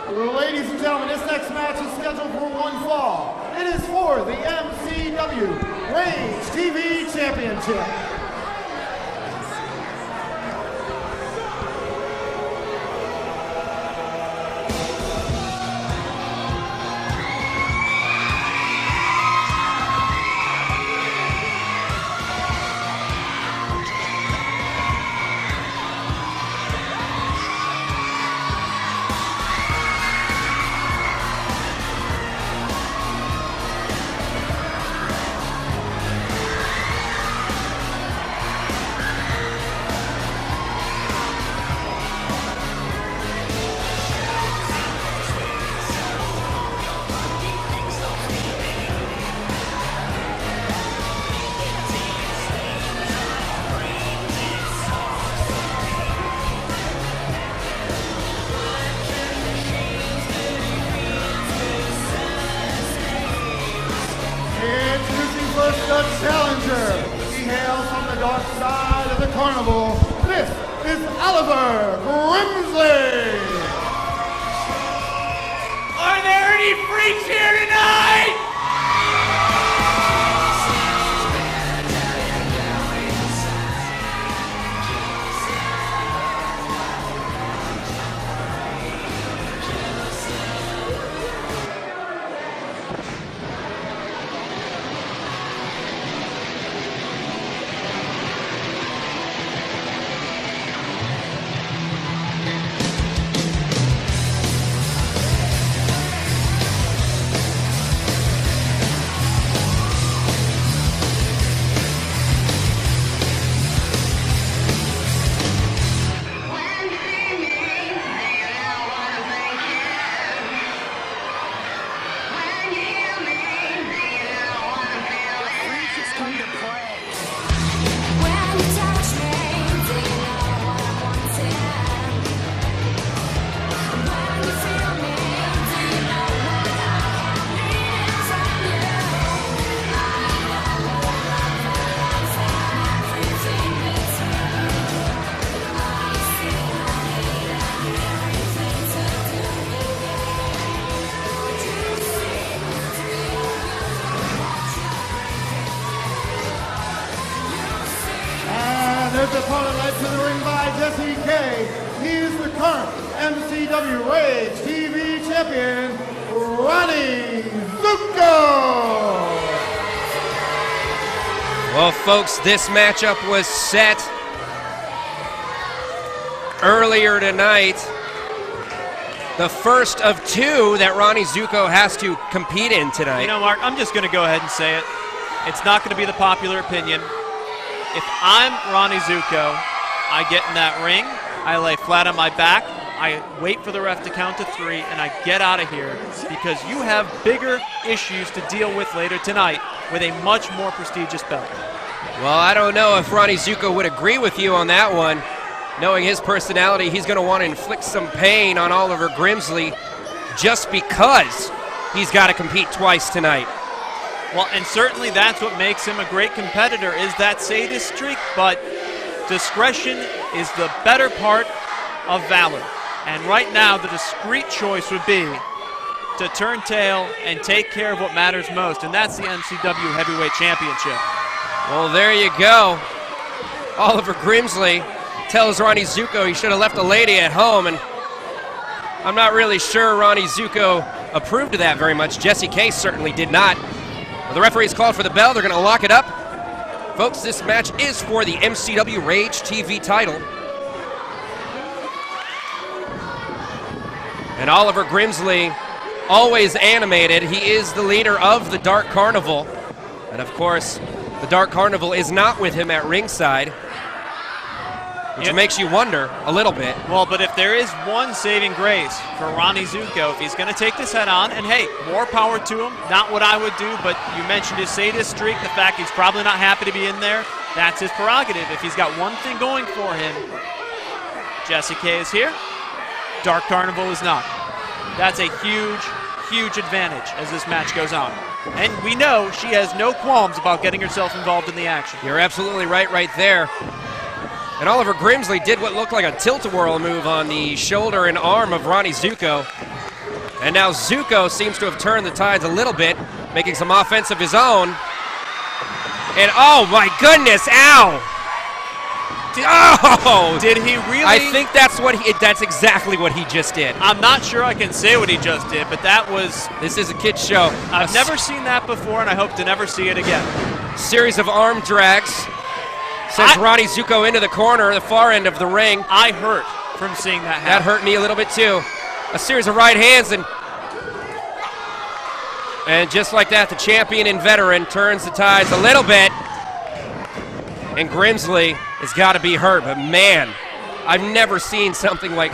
Ladies and gentlemen, this next match is scheduled for one fall. It is for the MCW Rage TV Championship. The challenger, he hails from the dark side of the carnival. This is Oliver Grimsly. Are there any freaks here tonight? His opponent led to the ring by Jesse K. He is the current MCW Rage TV champion, Ronnie Zukko. Well, folks, this matchup was set earlier tonight. The first of two that Ronnie Zukko has to compete in tonight. You know, Mark, I'm just going to go ahead and say it. It's not going to be the popular opinion. If I'm Ronnie Zukko, I get in that ring, I lay flat on my back, I wait for the ref to count to 3, and I get out of here because you have bigger issues to deal with later tonight with a much more prestigious belt. Well, I don't know if Ronnie Zukko would agree with you on that one. Knowing his personality, he's going to want to inflict some pain on Oliver Grimsly just because he's got to compete twice tonight. Well, and certainly that's what makes him a great competitor, is that sadist streak, but discretion is the better part of valor. And right now, the discreet choice would be to turn tail and take care of what matters most, and that's the MCW Heavyweight Championship. Well, there you go. Oliver Grimsly tells Ronnie Zukko he should have left the lady at home, and I'm not really sure Ronnie Zukko approved of that very much. Jesse K certainly did not. Well, the referee's called for the bell. They're going to lock it up. Folks, this match is for the MCW Rage TV title. And Oliver Grimsly, always animated. He is the leader of the Dark Carnival. And of course, the Dark Carnival is not with him at ringside, which makes you wonder a little bit. Well, but if there is one saving grace for Ronnie Zukko, if he's going to take this head on, and hey, more power to him, not what I would do, but you mentioned his sadist streak, the fact he's probably not happy to be in there, that's his prerogative. If he's got one thing going for him, Jesse K is here, Dark Carnival is not. That's a huge, huge advantage as this match goes on. And we know she has no qualms about getting herself involved in the action. You're absolutely right there. And Oliver Grimsly did what looked like a tilt-a-whirl move on the shoulder and arm of Ronnie Zukko. And now Zukko seems to have turned the tides a little bit, making some offense of his own. And oh my goodness, ow! Did he really? I think that's exactly what he just did. I'm not sure I can say what he just did, but that was... This is a kid's show. I've never seen that before, and I hope to never see it again. Series of arm drags. Sends Ronnie Zukko into the corner, the far end of the ring. I hurt from seeing that happen. That hurt me a little bit too. A series of right hands, and just like that, the champion and veteran turns the tides a little bit. And Grimsly has got to be hurt, but man, I've never seen something like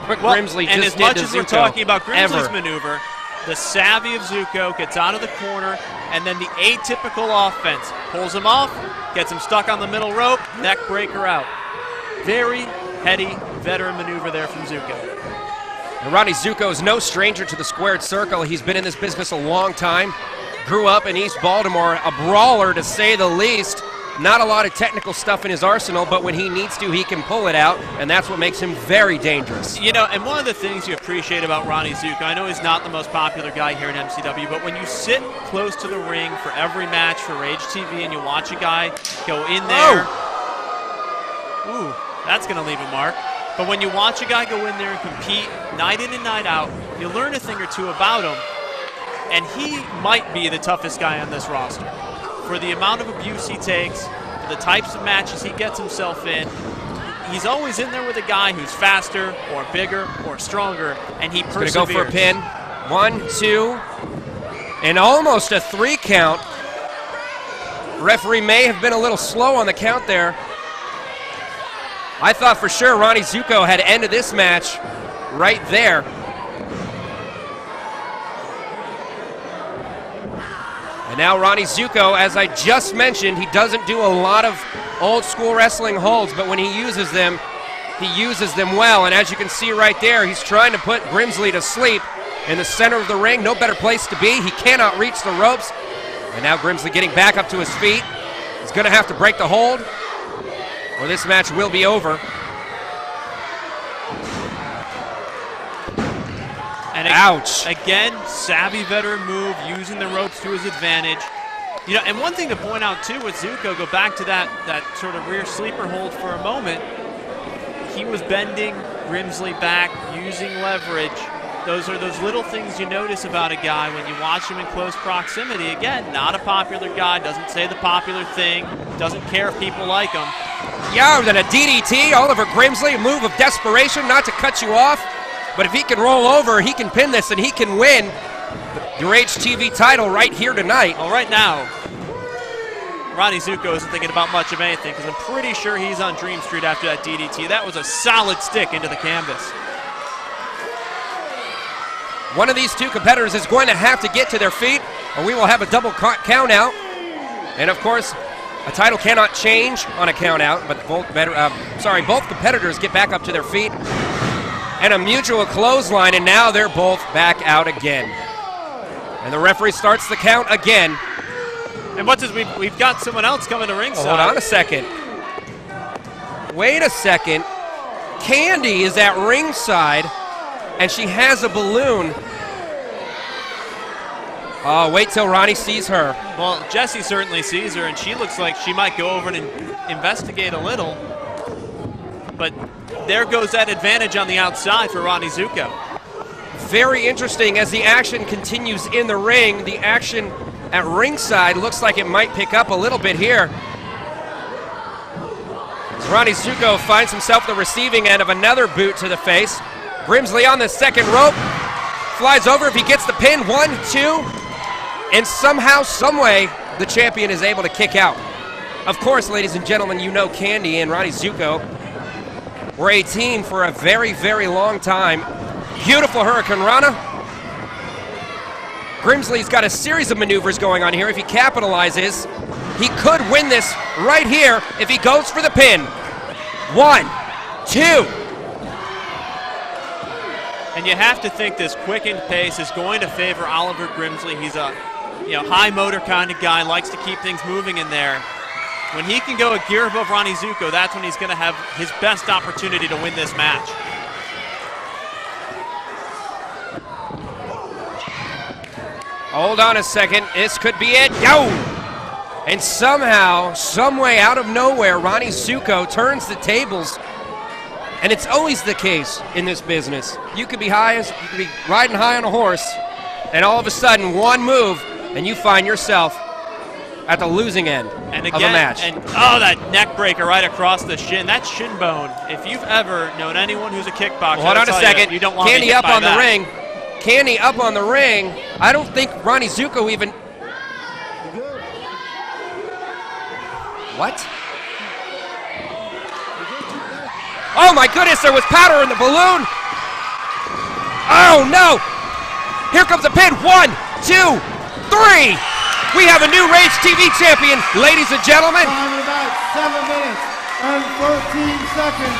what Grimsly just did to Zukko. And as much as we're talking about Grimsly's maneuver, the savvy of Zukko gets out of the corner, and then the atypical offense pulls him off, gets him stuck on the middle rope, neck breaker out. Very heady veteran maneuver there from Zukko. And Ronnie Zukko is no stranger to the squared circle. He's been in this business a long time. Grew up in East Baltimore, a brawler to say the least. Not a lot of technical stuff in his arsenal, but when he needs to, he can pull it out, and that's what makes him very dangerous. You know, and one of the things you appreciate about Ronnie Zukko, I know he's not the most popular guy here in MCW, but when you sit close to the ring for every match for Rage TV and you watch a guy go in there, ooh, that's going to leave a mark. But when you watch a guy go in there and compete night in and night out, you learn a thing or two about him, and he might be the toughest guy on this roster. For the amount of abuse he takes, for the types of matches he gets himself in, he's always in there with a guy who's faster or bigger or stronger, and he perseveres. Going to go for a pin. 1, 2, and almost a 3 count. Referee may have been a little slow on the count there. I thought for sure Ronnie Zukko had ended this match right there. And now Ronnie Zukko, as I just mentioned, he doesn't do a lot of old school wrestling holds, but when he uses them well. And as you can see right there, he's trying to put Grimsly to sleep in the center of the ring. No better place to be. He cannot reach the ropes. And now Grimsly getting back up to his feet. He's going to have to break the hold, or this match will be over. And ouch. Again, savvy veteran move, using the ropes to his advantage. You know, and one thing to point out too with Zukko, go back to that sort of rear sleeper hold for a moment. He was bending Grimsly back, using leverage. Those are those little things you notice about a guy when you watch him in close proximity. Again, not a popular guy, doesn't say the popular thing, doesn't care if people like him. Yeah, then a DDT, Oliver Grimsly, a move of desperation, not to cut you off. But if he can roll over, he can pin this, and he can win the Rage TV title right here tonight. Well, right now, Ronnie Zukko isn't thinking about much of anything, because I'm pretty sure he's on Dream Street after that DDT. That was a solid stick into the canvas. One of these two competitors is going to have to get to their feet, or we will have a double count out. And of course, a title cannot change on a count out, but both competitors get back up to their feet. And a mutual clothesline, and now they're both back out again. And the referee starts the count again. And what's this? We've got someone else coming to ringside. Hold on a second. Wait a second. Candy is at ringside, and she has a balloon. Oh, wait till Ronnie sees her. Well, Jessie certainly sees her, and she looks like she might go over and investigate a little. But there goes that advantage on the outside for Ronnie Zukko. Very interesting as the action continues in the ring. The action at ringside looks like it might pick up a little bit here. Ronnie Zukko finds himself the receiving end of another boot to the face. Grimsly on the second rope. Flies over if he gets the pin. 1, 2. And somehow, someway, the champion is able to kick out. Of course, ladies and gentlemen, you know Candy and Ronnie Zukko were a team for a very, very long time. Beautiful Hurricane Rana. Grimsly's got a series of maneuvers going on here. If he capitalizes, he could win this right here if he goes for the pin. 1, 2. And you have to think this quickened pace is going to favor Oliver Grimsly. He's a high motor kind of guy, likes to keep things moving in there. When he can go a gear above Ronnie Zukko, that's when he's going to have his best opportunity to win this match. Hold on a second. This could be it. Yo! And somehow, some way out of nowhere, Ronnie Zukko turns the tables. And it's always the case in this business. You could be riding high on a horse, and all of a sudden, one move, and you find yourself at the losing end and again, of a match. And oh, that neck breaker right across the shin. That shin bone. If you've ever known anyone who's a kickboxer, Hold on a second. You don't want Candy to up on the ring. Candy up on the ring. I don't think Ronnie Zukko even. What? Oh my goodness, there was powder in the balloon. Oh no! Here comes the pin. 1, 2, 3. We have a new Rage TV champion, ladies and gentlemen. Time in about 7 minutes and 13 seconds.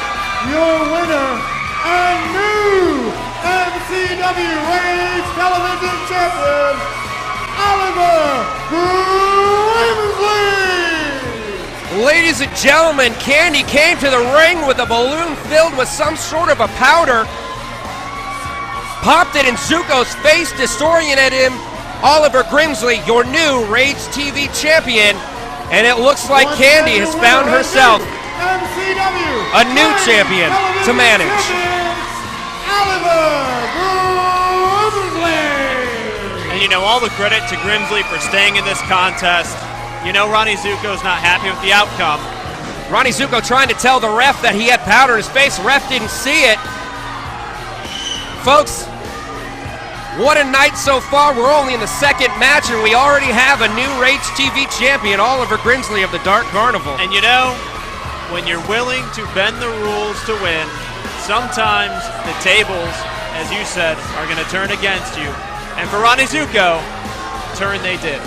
Your winner and new MCW Rage Television Champion, Oliver Grimsly. Ladies and gentlemen, Candy came to the ring with a balloon filled with some sort of a powder, popped it in Zukko's face, disoriented him. Oliver Grimsly, your new Rage TV champion, and it looks like Candy has found herself a new champion to manage. Oliver Grimsly. And you know, all the credit to Grimsly for staying in this contest. You know Ronnie Zukko's not happy with the outcome. Ronnie Zukko trying to tell the ref that he had powder in his face. The ref didn't see it. Folks, what a night so far. We're only in the second match, and we already have a new Rage TV champion, Oliver Grimsly of the Dark Carnival. And you know, when you're willing to bend the rules to win, sometimes the tables, as you said, are going to turn against you. And for Ronnie Zukko, turn they did.